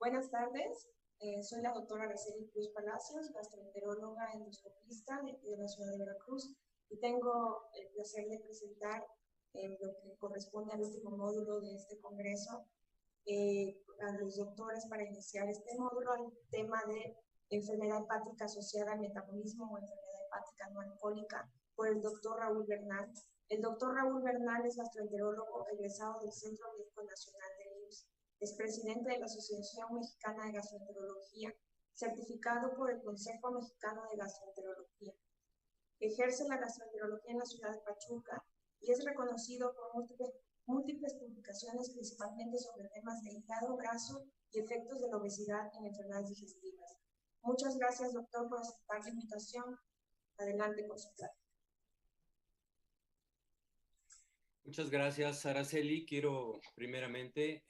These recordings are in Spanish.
Buenas tardes, soy la doctora Araceli Cruz Palacios, gastroenteróloga endoscopista de aquí de la ciudad de Veracruz, y tengo el placer de presentar lo que corresponde al último módulo de este congreso a los doctores para iniciar este módulo al tema de enfermedad hepática asociada al metabolismo o enfermedad hepática no alcohólica por el doctor Raúl Bernal. El doctor Raúl Bernal es gastroenterólogo egresado del Centro Médico Nacional de IMSS. Es presidente de la Asociación Mexicana de Gastroenterología, certificado por el Consejo Mexicano de Gastroenterología. Ejerce la gastroenterología en la ciudad de Pachuca y es reconocido por múltiples publicaciones, principalmente sobre temas de hígado graso y efectos de la obesidad en enfermedades digestivas. Muchas gracias, doctor, por aceptar la invitación. Adelante con su plática. Muchas gracias, Araceli. Quiero primeramente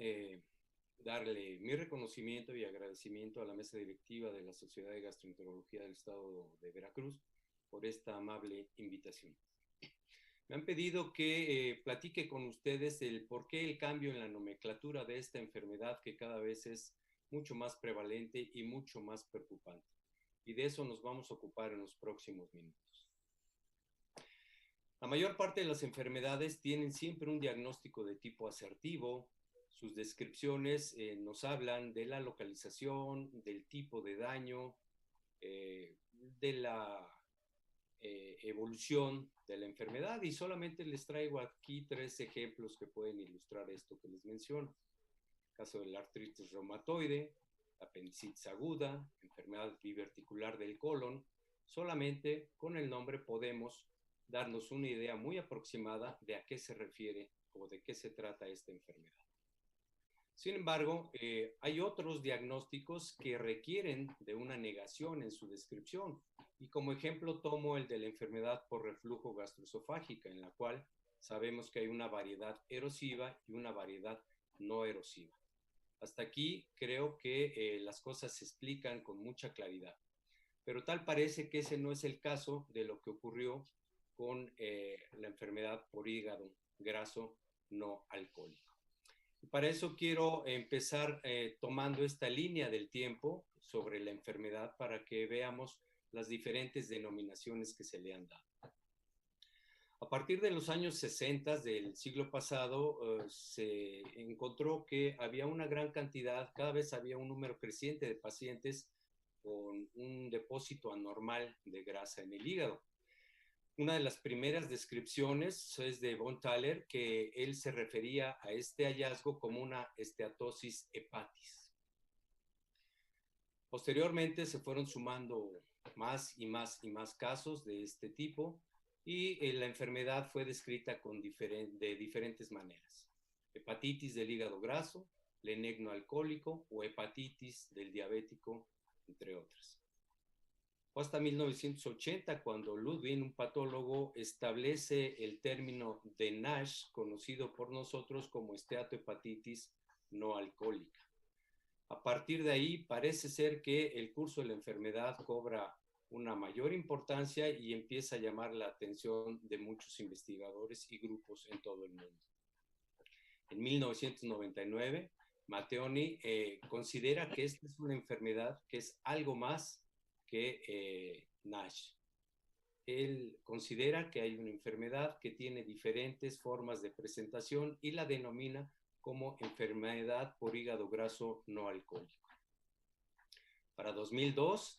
darle mi reconocimiento y agradecimiento a la mesa directiva de la Sociedad de Gastroenterología del Estado de Veracruz por esta amable invitación. Me han pedido que platique con ustedes el por qué el cambio en la nomenclatura de esta enfermedad que cada vez es mucho más prevalente y mucho más preocupante. Y de eso nos vamos a ocupar en los próximos minutos. La mayor parte de las enfermedades tienen siempre un diagnóstico de tipo asertivo. Sus descripciones nos hablan de la localización, del tipo de daño, de la evolución de la enfermedad, y solamente les traigo aquí 3 ejemplos que pueden ilustrar esto que les menciono. El caso de la artritis reumatoide, la apendicitis aguda, enfermedad biverticular del colon. Solamente con el nombre podemos darnos una idea muy aproximada de a qué se refiere o de qué se trata esta enfermedad. Sin embargo, hay otros diagnósticos que requieren de una negación en su descripción, y como ejemplo tomo el de la enfermedad por reflujo gastroesofágica, en la cual sabemos que hay una variedad erosiva y una variedad no erosiva. Hasta aquí creo que las cosas se explican con mucha claridad, pero tal parece que ese no es el caso de lo que ocurrió con la enfermedad por hígado graso no alcohólico. Para eso quiero empezar tomando esta línea del tiempo sobre la enfermedad para que veamos las diferentes denominaciones que se le han dado. A partir de los años 60 del siglo pasado, se encontró que había una gran cantidad, cada vez había un número creciente de pacientes con un depósito anormal de grasa en el hígado. Una de las primeras descripciones es de von Thaler, que él se refería a este hallazgo como una esteatosis hepatis. Posteriormente se fueron sumando más y más y más casos de este tipo, y la enfermedad fue descrita de diferentes maneras. Hepatitis del hígado graso, lenegno alcohólico o hepatitis del diabético, entre otras. Fue hasta 1980 cuando Ludwig, un patólogo, establece el término de NASH, conocido por nosotros como esteatohepatitis no alcohólica. A partir de ahí parece ser que el curso de la enfermedad cobra una mayor importancia y empieza a llamar la atención de muchos investigadores y grupos en todo el mundo. En 1999, Matteoni considera que esta es una enfermedad que es algo más que NASH. Él considera que hay una enfermedad que tiene diferentes formas de presentación y la denomina como enfermedad por hígado graso no alcohólico. Para 2002,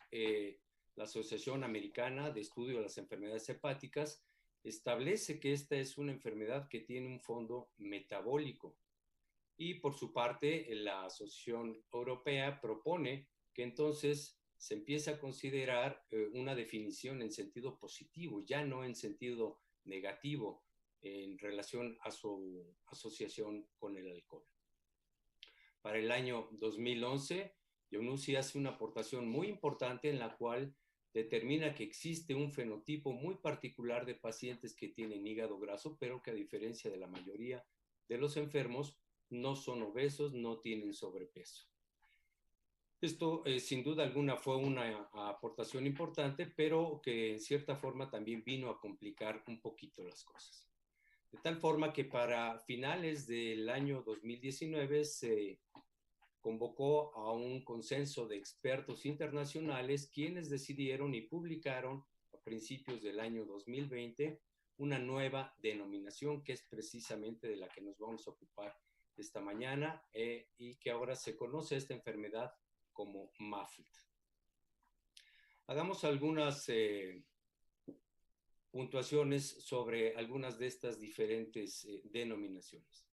la Asociación Americana de Estudio de las Enfermedades Hepáticas establece que esta es una enfermedad que tiene un fondo metabólico, y por su parte la Asociación Europea propone que entonces se empiece a considerar una definición en sentido positivo, ya no en sentido negativo, en relación a su asociación con el alcohol. Para el año 2011, Ioannunzi hace una aportación muy importante en la cual determina que existe un fenotipo muy particular de pacientes que tienen hígado graso, pero que a diferencia de la mayoría de los enfermos, no son obesos, no tienen sobrepeso. Esto, sin duda alguna, fue una aportación importante, pero que en cierta forma también vino a complicar un poquito las cosas. De tal forma que para finales del año 2019 se convocó a un consenso de expertos internacionales quienes decidieron y publicaron a principios del año 2020 una nueva denominación que es precisamente de la que nos vamos a ocupar esta mañana y que ahora se conoce esta enfermedad como MAFLD. Hagamos algunas puntuaciones sobre algunas de estas diferentes denominaciones.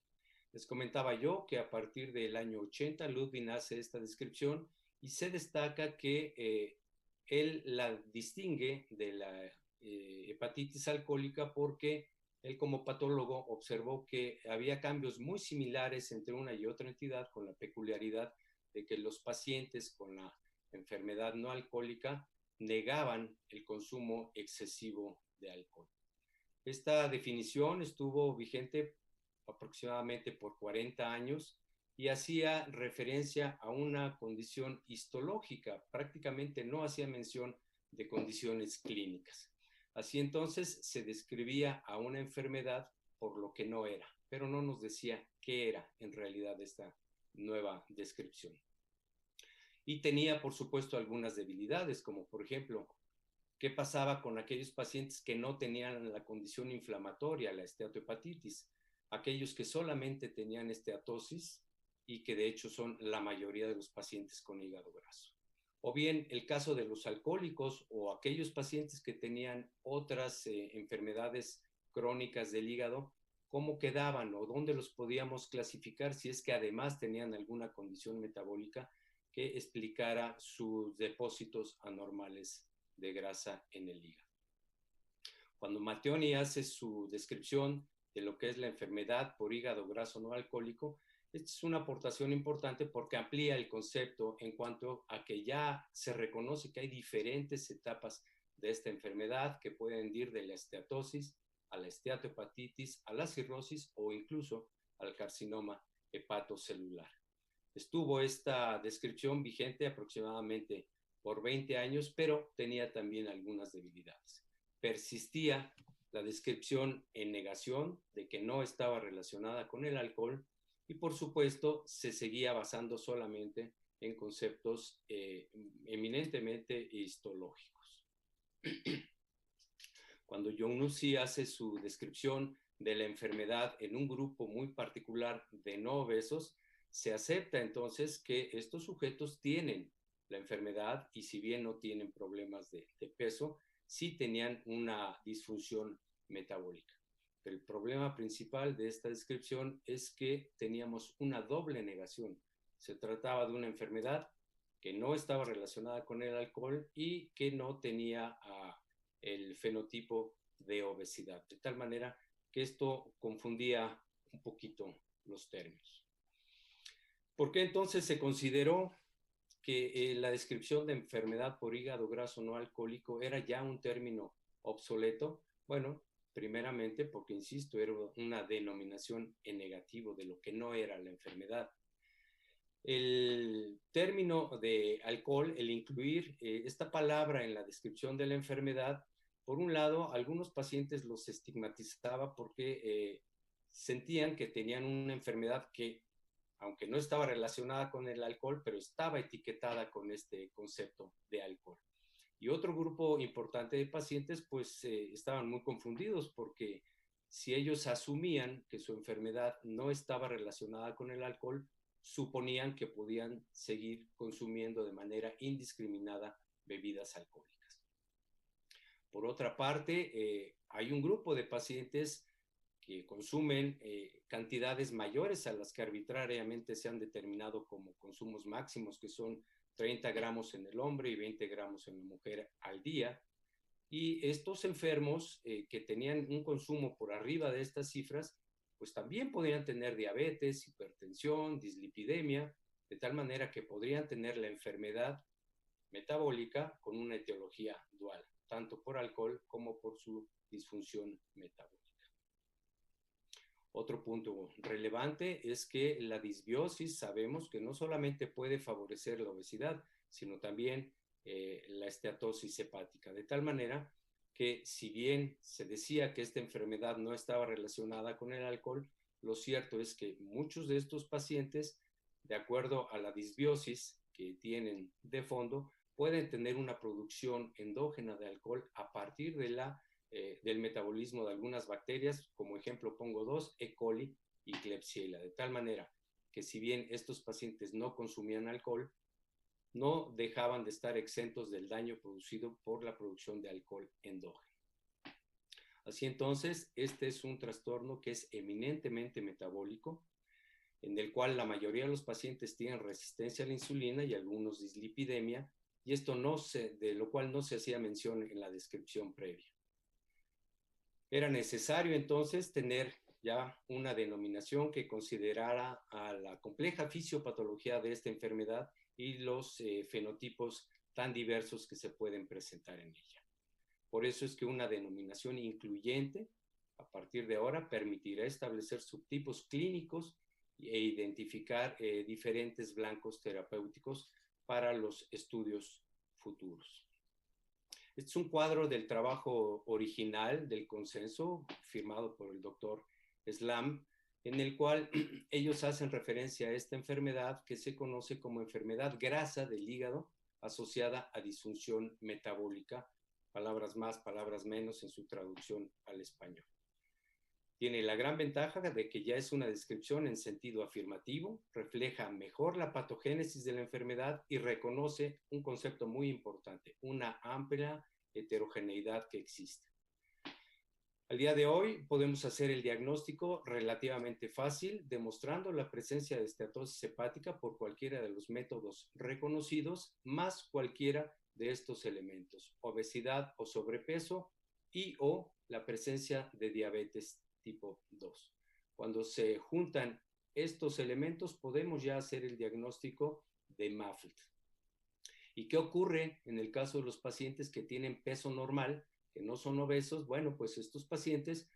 Les comentaba yo que a partir del año 80 Ludwig hace esta descripción y se destaca que él la distingue de la hepatitis alcohólica porque él como patólogo observó que había cambios muy similares entre una y otra entidad, con la peculiaridad de que los pacientes con la enfermedad no alcohólica negaban el consumo excesivo de alcohol. Esta definición estuvo vigente aproximadamente por 40 años y hacía referencia a una condición histológica, prácticamente no hacía mención de condiciones clínicas. Así entonces se describía a una enfermedad por lo que no era, pero no nos decía qué era en realidad esta nueva descripción. Y tenía, por supuesto, algunas debilidades, como por ejemplo, ¿qué pasaba con aquellos pacientes que no tenían la condición inflamatoria, la esteatohepatitis? Aquellos que solamente tenían esteatosis y que de hecho son la mayoría de los pacientes con hígado graso. O bien el caso de los alcohólicos o aquellos pacientes que tenían otras enfermedades crónicas del hígado, ¿cómo quedaban o dónde los podíamos clasificar si es que además tenían alguna condición metabólica que explicara sus depósitos anormales de grasa en el hígado? Cuando Matteoni hace su descripción de lo que es la enfermedad por hígado graso no alcohólico, esta es una aportación importante porque amplía el concepto en cuanto a que ya se reconoce que hay diferentes etapas de esta enfermedad que pueden ir de la esteatosis a la esteatohepatitis, a la cirrosis o incluso al carcinoma hepatocelular. Estuvo esta descripción vigente aproximadamente por 20 años, pero tenía también algunas debilidades. Persistía la descripción en negación de que no estaba relacionada con el alcohol y por supuesto se seguía basando solamente en conceptos eminentemente histológicos. Cuando John Nussey hace su descripción de la enfermedad en un grupo muy particular de no obesos, se acepta entonces que estos sujetos tienen la enfermedad y si bien no tienen problemas de peso, sí tenían una disfunción metabólica. Pero el problema principal de esta descripción es que teníamos una doble negación. Se trataba de una enfermedad que no estaba relacionada con el alcohol y que no tenía el fenotipo de obesidad, de tal manera que esto confundía un poquito los términos. ¿Por qué entonces se consideró que la descripción de enfermedad por hígado graso no alcohólico era ya un término obsoleto? Bueno, primeramente porque, insisto, era una denominación en negativo de lo que no era la enfermedad. El término de alcohol, el incluir esta palabra en la descripción de la enfermedad, por un lado, algunos pacientes los estigmatizaba porque sentían que tenían una enfermedad que, aunque no estaba relacionada con el alcohol, pero estaba etiquetada con este concepto de alcohol. Y otro grupo importante de pacientes, pues, estaban muy confundidos porque si ellos asumían que su enfermedad no estaba relacionada con el alcohol, suponían que podían seguir consumiendo de manera indiscriminada bebidas alcohólicas. Por otra parte, hay un grupo de pacientes que consumen cantidades mayores a las que arbitrariamente se han determinado como consumos máximos, que son 30 gramos en el hombre y 20 gramos en la mujer al día. Y estos enfermos que tenían un consumo por arriba de estas cifras, pues también podrían tener diabetes, hipertensión, dislipidemia, de tal manera que podrían tener la enfermedad metabólica con una etiología dual, tanto por alcohol como por su disfunción metabólica. Otro punto relevante es que la disbiosis sabemos que no solamente puede favorecer la obesidad, sino también la esteatosis hepática, de tal manera que si bien se decía que esta enfermedad no estaba relacionada con el alcohol, lo cierto es que muchos de estos pacientes de acuerdo a la disbiosis que tienen de fondo, pueden tener una producción endógena de alcohol a partir del metabolismo de algunas bacterias, como ejemplo pongo dos, E. coli y Klebsiella, de tal manera que si bien estos pacientes no consumían alcohol, no dejaban de estar exentos del daño producido por la producción de alcohol endógeno. Así entonces, este es un trastorno que es eminentemente metabólico, en el cual la mayoría de los pacientes tienen resistencia a la insulina y algunos dislipidemia, y esto de lo cual no se hacía mención en la descripción previa. Era necesario entonces tener ya una denominación que considerara a la compleja fisiopatología de esta enfermedad y los fenotipos tan diversos que se pueden presentar en ella. Por eso es que una denominación incluyente, a partir de ahora, permitirá establecer subtipos clínicos e identificar diferentes blancos terapéuticos para los estudios futuros. Este es un cuadro del trabajo original del consenso firmado por el doctor Slam, en el cual ellos hacen referencia a esta enfermedad que se conoce como enfermedad grasa del hígado asociada a disfunción metabólica, palabras más, palabras menos en su traducción al español. Tiene la gran ventaja de que ya es una descripción en sentido afirmativo, refleja mejor la patogénesis de la enfermedad y reconoce un concepto muy importante, una amplia heterogeneidad que existe. Al día de hoy podemos hacer el diagnóstico relativamente fácil, demostrando la presencia de esteatosis hepática por cualquiera de los métodos reconocidos, más cualquiera de estos elementos, obesidad o sobrepeso y o la presencia de diabetes tipo 2. Cuando se juntan estos elementos, podemos ya hacer el diagnóstico de MAFLD. ¿Y qué ocurre en el caso de los pacientes que tienen peso normal, que no son obesos? Bueno, pues estos pacientes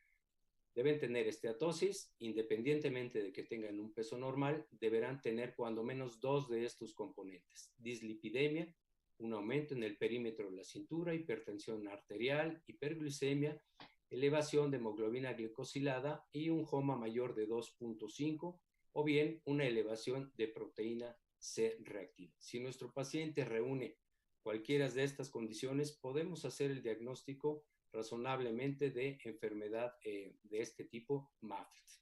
deben tener esteatosis, independientemente de que tengan un peso normal, deberán tener cuando menos dos de estos componentes: dislipidemia, un aumento en el perímetro de la cintura, hipertensión arterial, hiperglicemia, elevación de hemoglobina glicosilada y un HOMA mayor de 2.5, o bien una elevación de proteína C reactiva. Si nuestro paciente reúne cualquiera de estas condiciones, podemos hacer el diagnóstico razonablemente de enfermedad de este tipo, MAFLD.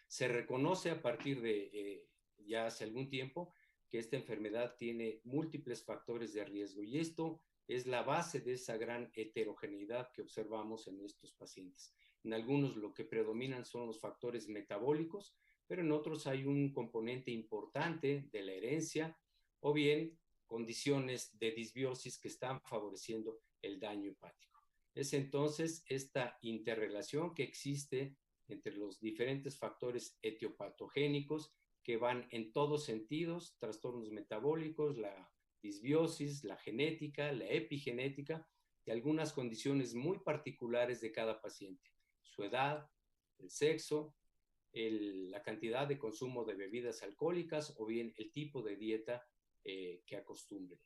Se reconoce a partir de ya hace algún tiempo que esta enfermedad tiene múltiples factores de riesgo, y esto es la base de esa gran heterogeneidad que observamos en estos pacientes. En algunos lo que predominan son los factores metabólicos, pero en otros hay un componente importante de la herencia o bien condiciones de disbiosis que están favoreciendo el daño hepático. Es entonces esta interrelación que existe entre los diferentes factores etiopatogénicos que van en todos sentidos: trastornos metabólicos, la disbiosis, la genética, la epigenética y algunas condiciones muy particulares de cada paciente: su edad, el sexo, la cantidad de consumo de bebidas alcohólicas o bien el tipo de dieta que acostumbre.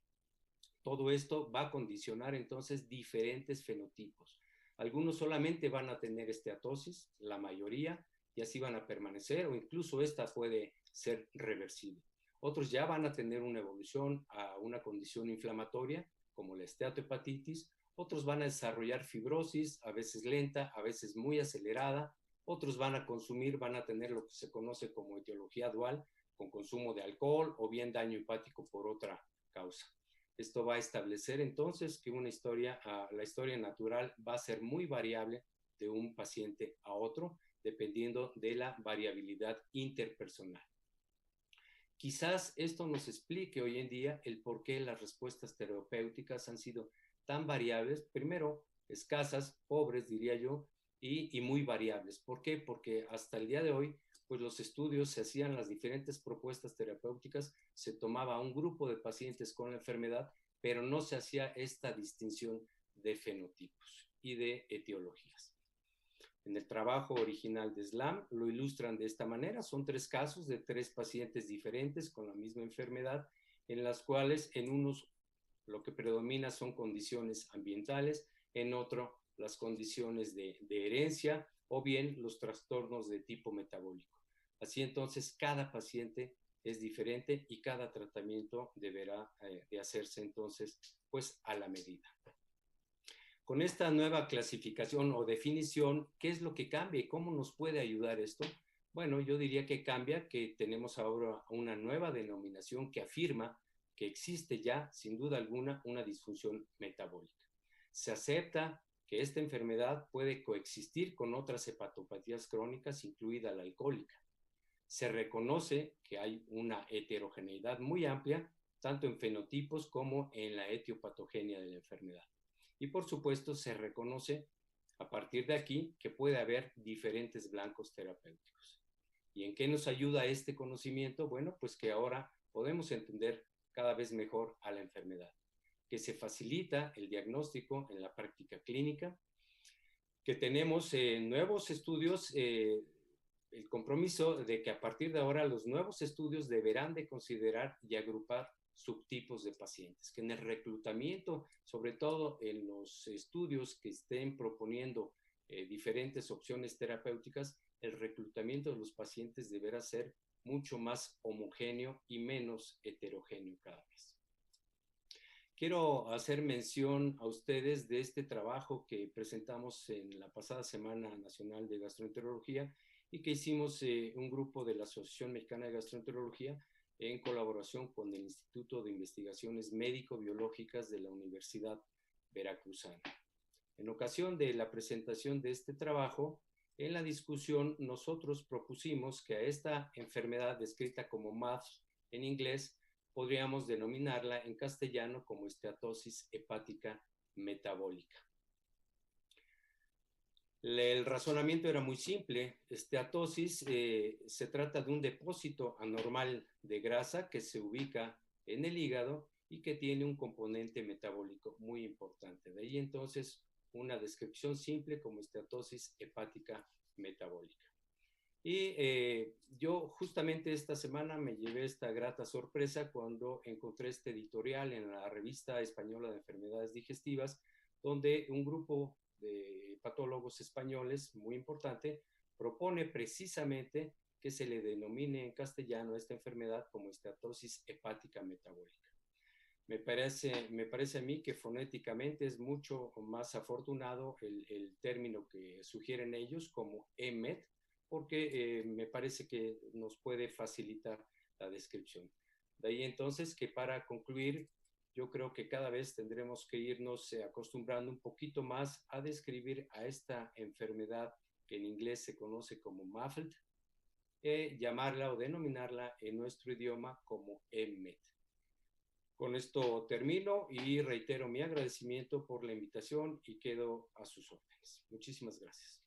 Todo esto va a condicionar entonces diferentes fenotipos. Algunos solamente van a tener esteatosis, la mayoría, y así van a permanecer, o incluso esta puede ser reversible. Otros ya van a tener una evolución a una condición inflamatoria, como la esteatohepatitis. Otros van a desarrollar fibrosis, a veces lenta, a veces muy acelerada. Otros van a tener lo que se conoce como etiología dual, con consumo de alcohol o bien daño hepático por otra causa. Esto va a establecer entonces que la historia natural va a ser muy variable de un paciente a otro, dependiendo de la variabilidad interpersonal. Quizás esto nos explique hoy en día el por qué las respuestas terapéuticas han sido tan variables, primero escasas, pobres diría yo, y muy variables. ¿Por qué? Porque hasta el día de hoy, pues los estudios se hacían, las diferentes propuestas terapéuticas, se tomaba un grupo de pacientes con la enfermedad, pero no se hacía esta distinción de fenotipos y de etiologías. En el trabajo original de Slam lo ilustran de esta manera. Son 3 casos de 3 pacientes diferentes con la misma enfermedad, en las cuales en unos lo que predomina son condiciones ambientales, en otro las condiciones de herencia o bien los trastornos de tipo metabólico. Así entonces cada paciente es diferente y cada tratamiento deberá de hacerse entonces pues a la medida. Con esta nueva clasificación o definición, ¿qué es lo que cambia y cómo nos puede ayudar esto? Bueno, yo diría que cambia, que tenemos ahora una nueva denominación que afirma que existe ya, sin duda alguna, una disfunción metabólica. Se acepta que esta enfermedad puede coexistir con otras hepatopatías crónicas, incluida la alcohólica. Se reconoce que hay una heterogeneidad muy amplia, tanto en fenotipos como en la etiopatogenia de la enfermedad. Y por supuesto se reconoce a partir de aquí que puede haber diferentes blancos terapéuticos. ¿Y en qué nos ayuda este conocimiento? Bueno, pues que ahora podemos entender cada vez mejor a la enfermedad, que se facilita el diagnóstico en la práctica clínica, que tenemos nuevos estudios, el compromiso de que a partir de ahora los nuevos estudios deberán de considerar y agrupar subtipos de pacientes, que en el reclutamiento, sobre todo en los estudios que estén proponiendo diferentes opciones terapéuticas, el reclutamiento de los pacientes deberá ser mucho más homogéneo y menos heterogéneo cada vez. Quiero hacer mención a ustedes de este trabajo que presentamos en la pasada Semana Nacional de Gastroenterología y que hicimos un grupo de la Asociación Mexicana de Gastroenterología en colaboración con el Instituto de Investigaciones Médico-Biológicas de la Universidad Veracruzana. En ocasión de la presentación de este trabajo, en la discusión nosotros propusimos que a esta enfermedad descrita como MASH en inglés podríamos denominarla en castellano como esteatosis hepática metabólica. El razonamiento era muy simple. Esteatosis se trata de un depósito anormal de grasa que se ubica en el hígado y que tiene un componente metabólico muy importante. De ahí entonces una descripción simple como esteatosis hepática metabólica. Y yo justamente esta semana me llevé esta grata sorpresa cuando encontré este editorial en la Revista Española de Enfermedades Digestivas, donde un grupo de patólogos españoles muy importante propone precisamente que se le denomine en castellano a esta enfermedad como esteatosis hepática metabólica. Me parece a mí que fonéticamente es mucho más afortunado el término que sugieren ellos como EMET, porque me parece que nos puede facilitar la descripción. De ahí entonces que para concluir, yo creo que cada vez tendremos que irnos acostumbrando un poquito más a describir a esta enfermedad que en inglés se conoce como MAFLD, llamarla o denominarla en nuestro idioma como EMET. Con esto termino y reitero mi agradecimiento por la invitación y quedo a sus órdenes. Muchísimas gracias.